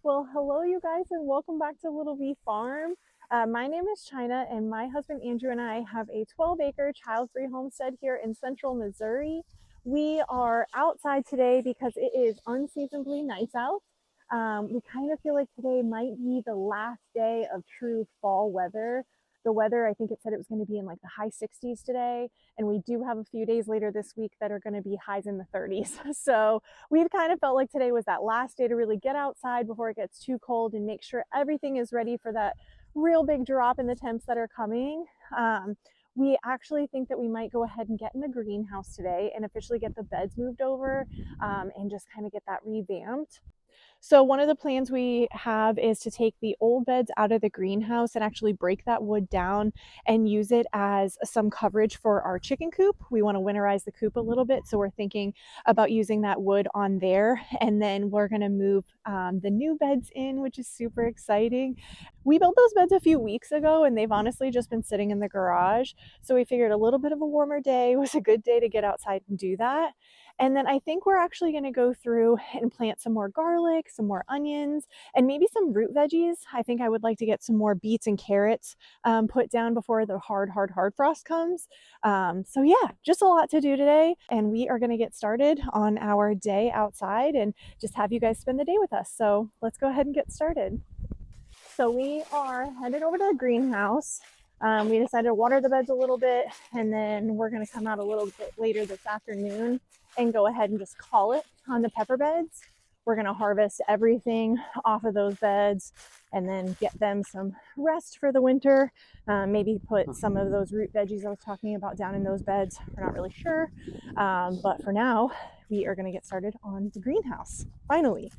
Well, hello, you guys, and welcome back to Little V Farm. My name is China, and my husband Andrew and I have a 12-acre child-free homestead here in central Missouri. We are outside today because it is unseasonably nice out. We kind of feel like today might be the last day of true fall weather. The weather, I think it said it was going to be in like the high 60s today, and we do have a few days later this week that are going to be highs in the 30s. So we've kind of felt like today was that last day to really get outside before it gets too cold and make sure everything is ready for that real big drop in the temps that are coming. We actually think that we might go ahead and get in the greenhouse today and officially get the beds moved over and just kind of get that revamped. So one of the plans we have is to take the old beds out of the greenhouse and actually break that wood down and use it as some coverage for our chicken coop. We want to winterize the coop a little bit, so we're thinking about using that wood on there. And then we're going to move the new beds in, which is super exciting. We built those beds a few weeks ago and they've honestly just been sitting in the garage. So we figured a little bit of a warmer day was a good day to get outside and do that. And then I think we're actually going to go through and plant some more garlic, some more onions, and maybe some root veggies. I think I would like to get some more beets and carrots put down before the hard frost comes. So yeah, just a lot to do today. And we are going to get started on our day outside and just have you guys spend the day with us. So let's go ahead and get started. So we are headed over to the greenhouse. We decided to water the beds a little bit, and then we're going to come out a little bit later this afternoon and go ahead and just call it on the pepper beds. We're going to harvest everything off of those beds and then get them some rest for the winter. Maybe put some of those root veggies I was talking about down in those beds. We're not really sure. But for now, we are going to get started on the greenhouse. Finally,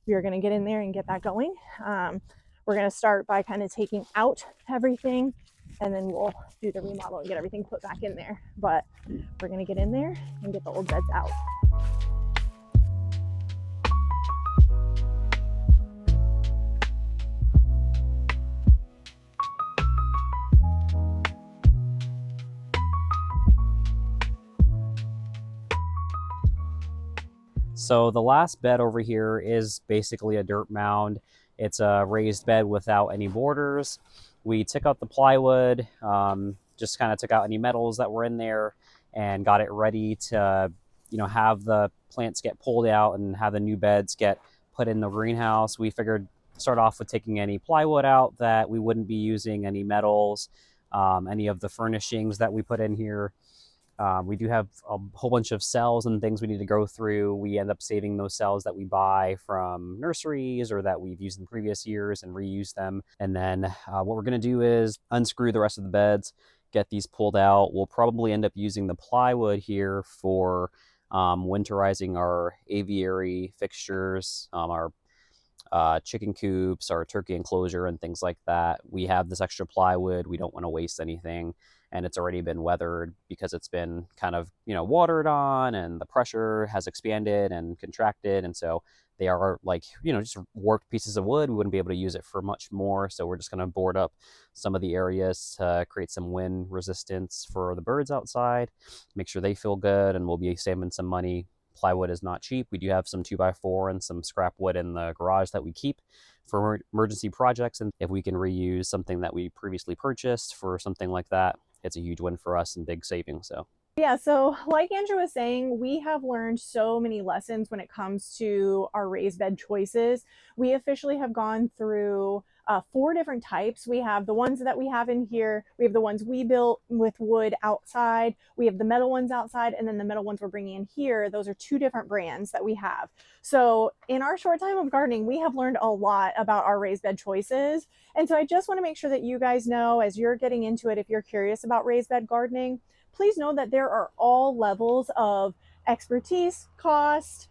we are going to get in there and get that going. We're going to start by kind of taking out everything, and then we'll do the remodel and get everything put back in there. But we're going to get in there and get the old beds out. So the last bed over here is basically a dirt mound. It's a raised bed without any borders. We took out the plywood, just kind of took out any metals that were in there and got it ready to, have the plants get pulled out and have the new beds get put in the greenhouse. We figured start off with taking any plywood out that we wouldn't be using, any metals, any of the furnishings that we put in here. We do have a whole bunch of cells and things we need to go through. We end up saving those cells that we buy from nurseries or that we've used in previous years and reuse them. And then what we're going to do is unscrew the rest of the beds, get these pulled out. We'll probably end up using the plywood here for winterizing our aviary fixtures, our chicken coops, our turkey enclosure, and things like that. We have this extra plywood. We don't want to waste anything. And it's already been weathered because it's been kind of, watered on and the pressure has expanded and contracted. And so they are like, just warped pieces of wood. We wouldn't be able to use it for much more. So we're just going to board up some of the areas to create some wind resistance for the birds outside, make sure they feel good, and we'll be saving some money. Plywood is not cheap. We do have some 2x4 and some scrap wood in the garage that we keep for emergency projects. And if we can reuse something that we previously purchased for something like that, it's a huge win for us and big savings. So Yeah, so like Andrew was saying, we have learned so many lessons when it comes to our raised bed choices. We officially have gone through 4 different types. We have the ones that we have in here. We have the ones we built with wood outside. We have the metal ones outside, and then the metal ones we're bringing in here. Those are 2 different brands that we have. So in our short time of gardening, we have learned a lot about our raised bed choices. And so I just want to make sure that you guys know, as you're getting into it, if you're curious about raised bed gardening, please know that there are all levels of expertise, cost,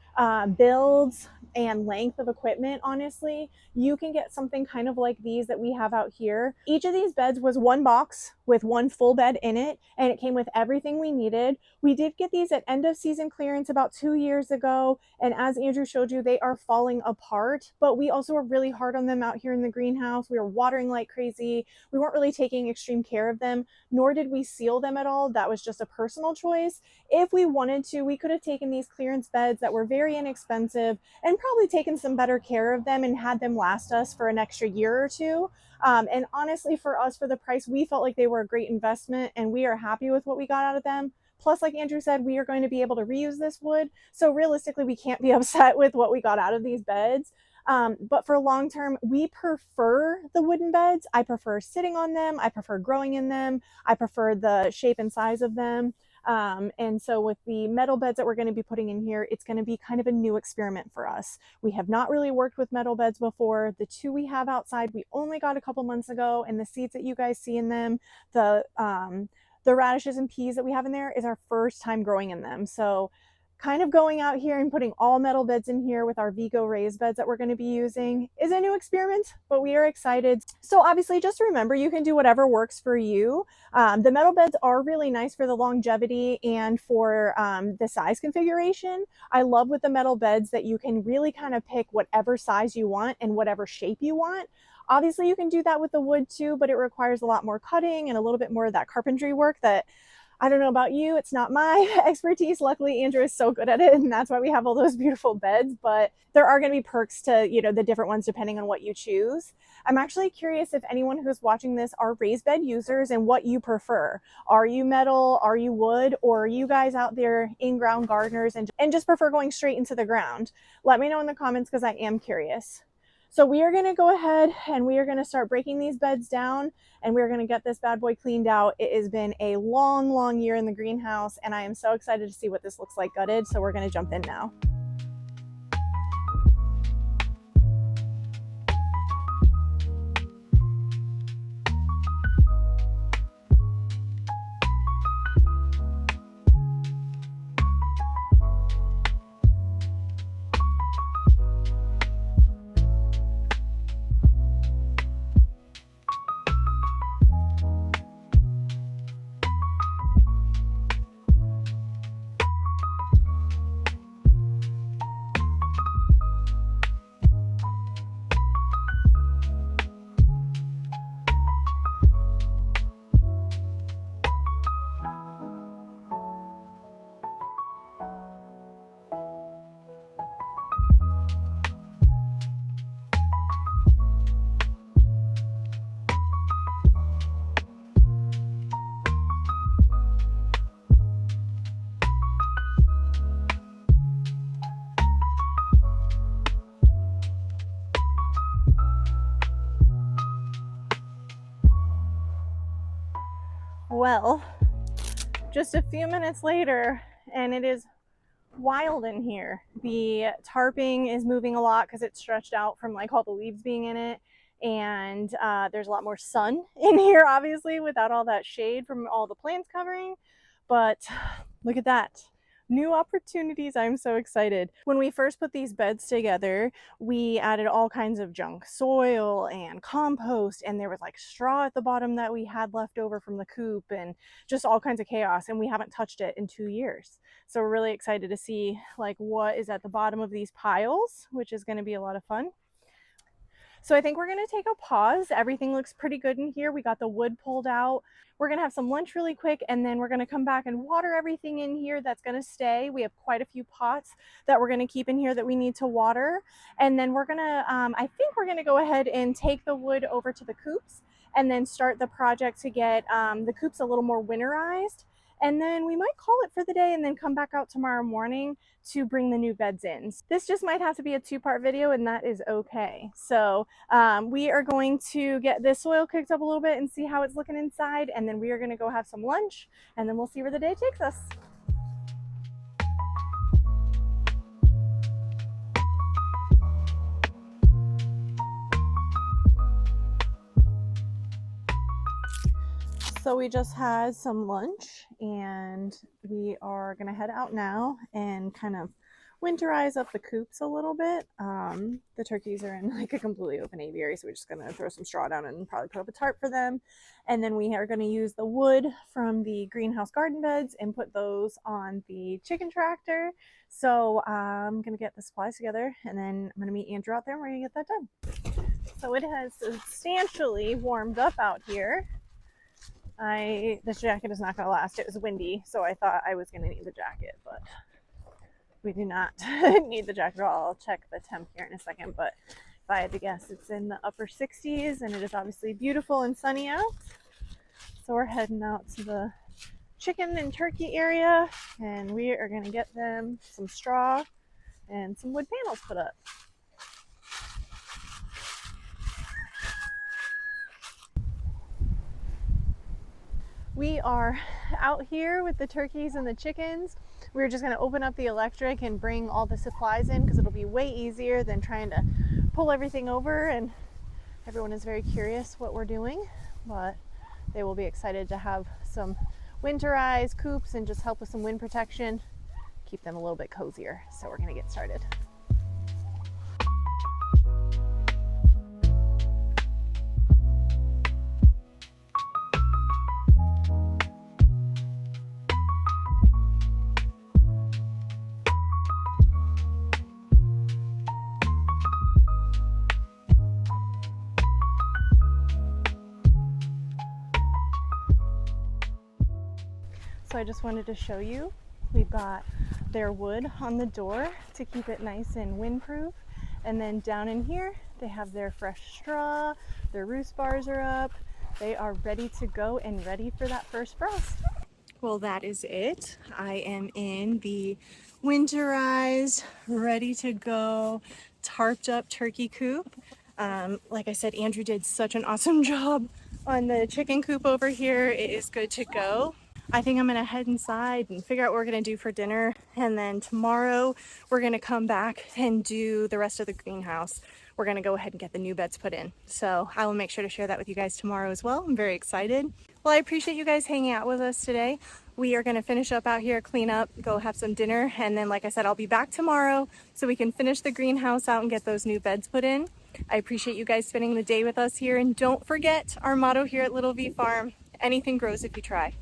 builds, and length of equipment. Honestly, you can get something kind of like these that we have out here. Each of these beds was 1 box with one full bed in it, and it came with everything we needed. We did get these at end of season clearance about 2 years ago, and as Andrew showed you, they are falling apart, but we also were really hard on them out here in the greenhouse. We were watering like crazy. We weren't really taking extreme care of them, nor did we seal them at all. That was just a personal choice. If we wanted to, we could have taken these clearance beds that were very inexpensive and probably taken some better care of them and had them last us for an extra year or two. And honestly, for us, for the price, we felt like they were a great investment, and we are happy with what we got out of them. Plus, like Andrew said, we are going to be able to reuse this wood. So realistically, we can't be upset with what we got out of these beds. But for long term, we prefer the wooden beds. I prefer sitting on them. I prefer growing in them. I prefer the shape and size of them. And so with the metal beds that we're going to be putting in here, it's going to be kind of a new experiment for us. We have not really worked with metal beds before. The two we have outside, we only got a couple months ago, and the seeds that you guys see in them, the radishes and peas that we have in there, is our first time growing in them. So kind of going out here and putting all metal beds in here with our Vego raised beds that we're going to be using is a new experiment, but we are excited. So obviously, just remember, you can do whatever works for you. The metal beds are really nice for the longevity and for the size configuration. I love with the metal beds that you can really kind of pick whatever size you want and whatever shape you want. Obviously, you can do that with the wood too, but it requires a lot more cutting and a little bit more of that carpentry work that, I don't know about you, it's not my expertise. Luckily, Andrew is so good at it, and that's why we have all those beautiful beds. But there are going to be perks to, the different ones depending on what you choose. I'm actually curious if anyone who's watching this are raised bed users and what you prefer. Are you metal? Are you wood? Or are you guys out there in-ground gardeners and just prefer going straight into the ground? Let me know in the comments, because I am curious. So we are going to go ahead and we are going to start breaking these beds down, and we're going to get this bad boy cleaned out. It has been a long year in the greenhouse, and I am so excited to see what this looks like gutted. So we're going to jump in now. Well, just a few minutes later, and it is wild in here. The tarping is moving a lot because it's stretched out from like all the leaves being in it, and there's a lot more sun in here, obviously, without all that shade from all the plants covering. But look at that. New opportunities. I'm so excited. When we first put these beds together, we added all kinds of junk soil and compost, and there was like straw at the bottom that we had left over from the coop, and just all kinds of chaos, and we haven't touched it in 2 years. So we're really excited to see like what is at the bottom of these piles, which is going to be a lot of fun. So I think we're going to take a pause. Everything looks pretty good in here. We got the wood pulled out. We're going to have some lunch really quick, and then we're going to come back and water everything in here that's going to stay. We have quite a few pots that we're going to keep in here that we need to water. And then we're going to, I think we're going to go ahead and take the wood over to the coops and then start the project to get the coops a little more winterized. And then we might call it for the day and then come back out tomorrow morning to bring the new beds in. This just might have to be a 2-part video, and that is okay. So we are going to get this soil cooked up a little bit and see how it's looking inside, and then we are going to go have some lunch, and then we'll see where the day takes us. So we just had some lunch, and we are going to head out now and kind of winterize up the coops a little bit. The turkeys are in like a completely open aviary, so we're just gonna throw some straw down and probably put up a tarp for them. And then we are gonna use the wood from the greenhouse garden beds and put those on the chicken tractor. So I'm gonna get the supplies together, and then I'm gonna meet Andrew out there and we're gonna get that done. So it has substantially warmed up out here. This jacket is not going to last. It was windy, so I thought I was going to need the jacket, but we do not need the jacket at all. I'll check the temp here in a second, but if I had to guess, it's in the upper 60s, and it is obviously beautiful and sunny out. So we're heading out to the chicken and turkey area, and we are going to get them some straw and some wood panels put up. We are out here with the turkeys and the chickens. We're just going to open up the electric and bring all the supplies in because it'll be way easier than trying to pull everything over, and everyone is very curious what we're doing, but they will be excited to have some winterized coops and just help with some wind protection, keep them a little bit cozier. So we're going to get started. So I just wanted to show you, we've got their wood on the door to keep it nice and windproof. And then down in here, they have their fresh straw, their roost bars are up. They are ready to go and ready for that first frost. Well, that is it. I am in the winterized, ready to go, tarped up turkey coop. Like I said, Andrew did such an awesome job on the chicken coop over here. It is good to go. I think I'm gonna head inside and figure out what we're gonna do for dinner, and then tomorrow we're gonna come back and do the rest of the greenhouse. We're gonna go ahead and get the new beds put in. So I will make sure to share that with you guys tomorrow as well. I'm very excited. Well, I appreciate you guys hanging out with us today. We are gonna finish up out here, clean up, go have some dinner, and then like I said, I'll be back tomorrow so we can finish the greenhouse out and get those new beds put in. I appreciate you guys spending the day with us here, and don't forget our motto here at Little V Farm: anything grows if you try.